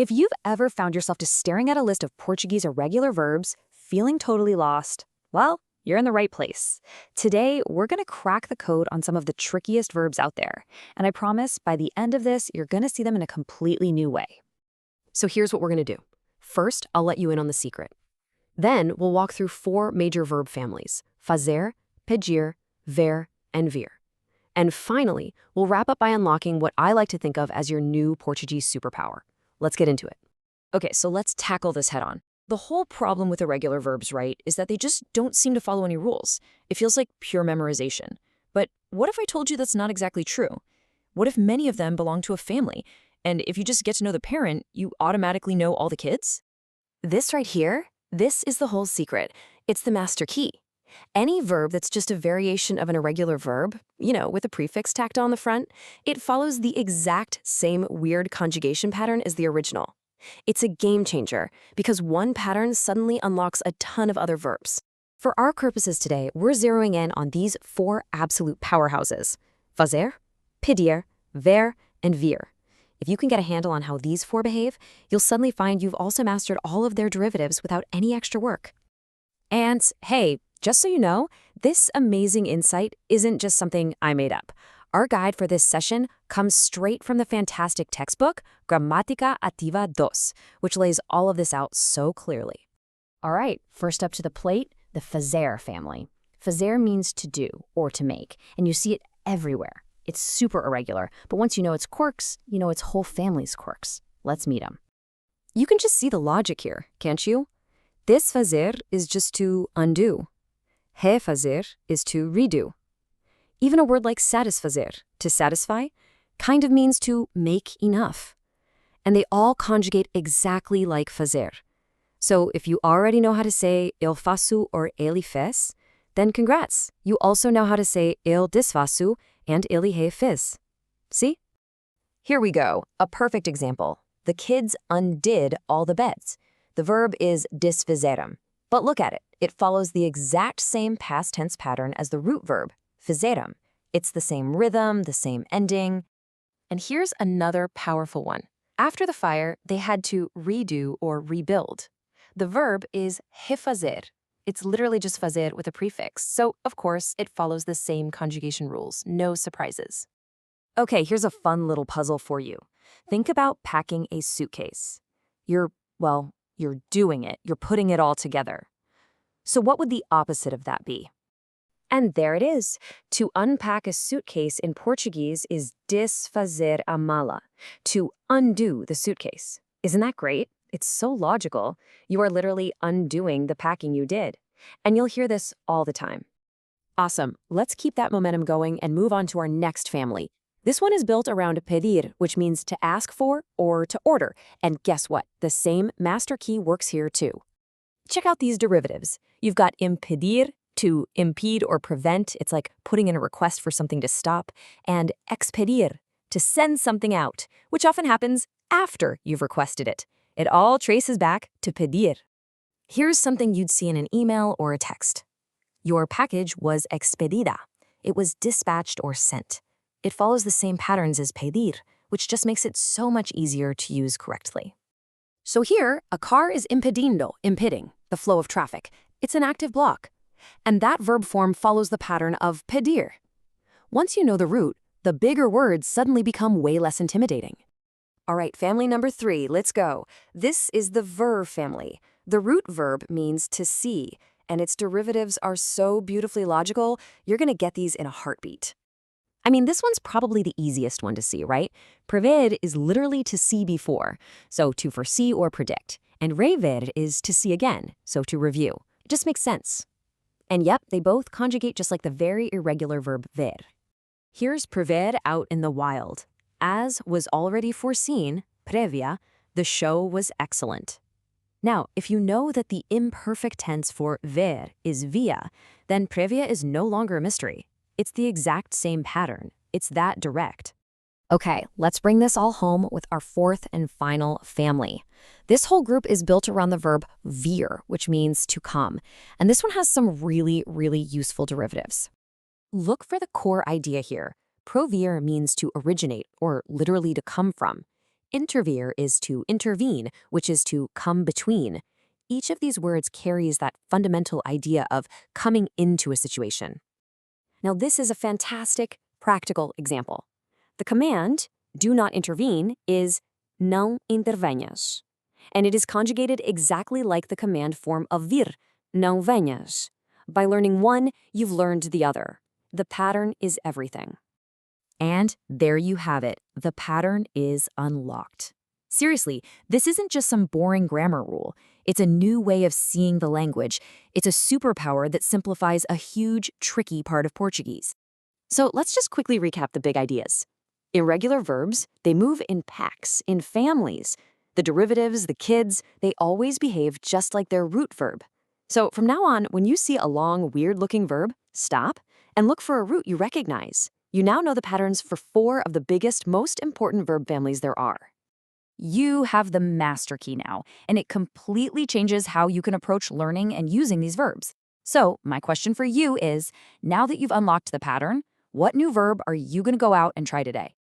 If you've ever found yourself just staring at a list of Portuguese irregular verbs, feeling totally lost, well, you're in the right place. Today, we're going to crack the code on some of the trickiest verbs out there. And I promise, by the end of this, you're going to see them in a completely new way. So here's what we're going to do. First, I'll let you in on the secret. Then, we'll walk through 4 major verb families: fazer, pedir, ver, and vir. And finally, we'll wrap up by unlocking what I like to think of as your new Portuguese superpower. Let's get into it. Okay, so let's tackle this head on. The whole problem with irregular verbs, right, is that they just don't seem to follow any rules. It feels like pure memorization. But what if I told you that's not exactly true? What if many of them belong to a family? And if you just get to know the parent, you automatically know all the kids? This right here, this is the whole secret. It's the master key. Any verb that's just a variation of an irregular verb, with a prefix tacked on the front, it follows the exact same weird conjugation pattern as the original. It's a game changer because one pattern suddenly unlocks a ton of other verbs. For our purposes today, we're zeroing in on these 4 absolute powerhouses: fazer, pedir, ver, and vir. If you can get a handle on how these 4 behave, you'll suddenly find you've also mastered all of their derivatives without any extra work. And hey, just so you know, this amazing insight isn't just something I made up. Our guide for this session comes straight from the fantastic textbook, Gramatica Activa 2, which lays all of this out so clearly. All right, first up to the plate, the fazer family. Fazer means to do or to make, and you see it everywhere. It's super irregular, but once you know its quirks, you know its whole family's quirks. Let's meet them. You can just see the logic here, can't you? This fazer is just to undo. Refazer is to redo. Even a word like satisfazer, to satisfy, kind of means to make enough. And they all conjugate exactly like fazer. So if you already know how to say eu faço or ele fez, then congrats, you also know how to say eu desfaço and ele fez. See? Here we go, a perfect example. The kids undid all the beds. The verb is desfizeram. But look at it. It follows the exact same past tense pattern as the root verb, fizeram. It's the same rhythm, the same ending. And here's another powerful one. After the fire, they had to redo or rebuild. The verb is refazer. It's literally just fazer with a prefix. So, of course, it follows the same conjugation rules. No surprises. Okay, here's a fun little puzzle for you. Think about packing a suitcase. You're doing it. You're putting it all together. So what would the opposite of that be? And there it is. To unpack a suitcase in Portuguese is desfazer a mala, to undo the suitcase. Isn't that great? It's so logical. You are literally undoing the packing you did. And you'll hear this all the time. Awesome. Let's keep that momentum going and move on to our next family. This one is built around pedir, which means to ask for or to order. And guess what? The same master key works here too. Check out these derivatives. You've got impedir, to impede or prevent. It's like putting in a request for something to stop. And expedir, to send something out, which often happens after you've requested it. It all traces back to pedir. Here's something you'd see in an email or a text. Your package was expedida. It was dispatched or sent. It follows the same patterns as pedir, which just makes it so much easier to use correctly. So here, a car is impedindo, impeding the flow of traffic. It's an active block. And that verb form follows the pattern of pedir. Once you know the root, the bigger words suddenly become way less intimidating. All right, family number 3, let's go. This is the ver family. The root verb means to see, and its derivatives are so beautifully logical, you're going to get these in a heartbeat. I mean, this one's probably the easiest one to see, right? Prever is literally to see before, so to foresee or predict. And rever is to see again, so to review. It just makes sense. And yep, they both conjugate just like the very irregular verb ver. Here's prever out in the wild. As was already foreseen, previa, the show was excellent. Now, if you know that the imperfect tense for ver is via, then previa is no longer a mystery. It's the exact same pattern. It's that direct. Okay, let's bring this all home with our 4th and final family. This whole group is built around the verb vir, which means to come. And this one has some really, really useful derivatives. Look for the core idea here. Provir means to originate, or literally to come from. Intervere is to intervene, which is to come between. Each of these words carries that fundamental idea of coming into a situation. Now, this is a fantastic, practical example. The command, do not intervene, is não intervenhas. And it is conjugated exactly like the command form of vir, não venhas. By learning one, you've learned the other. The pattern is everything. And there you have it. The pattern is unlocked. Seriously, this isn't just some boring grammar rule. It's a new way of seeing the language. It's a superpower that simplifies a huge, tricky part of Portuguese. So let's just quickly recap the big ideas. Irregular verbs, they move in packs, in families. The derivatives, the kids, they always behave just like their root verb. So from now on, when you see a long, weird-looking verb, stop and look for a root you recognize. You now know the patterns for 4 of the biggest, most important verb families there are. You have the master key now, and it completely changes how you can approach learning and using these verbs. So my question for you is, now that you've unlocked the pattern, what new verb are you going to go out and try today?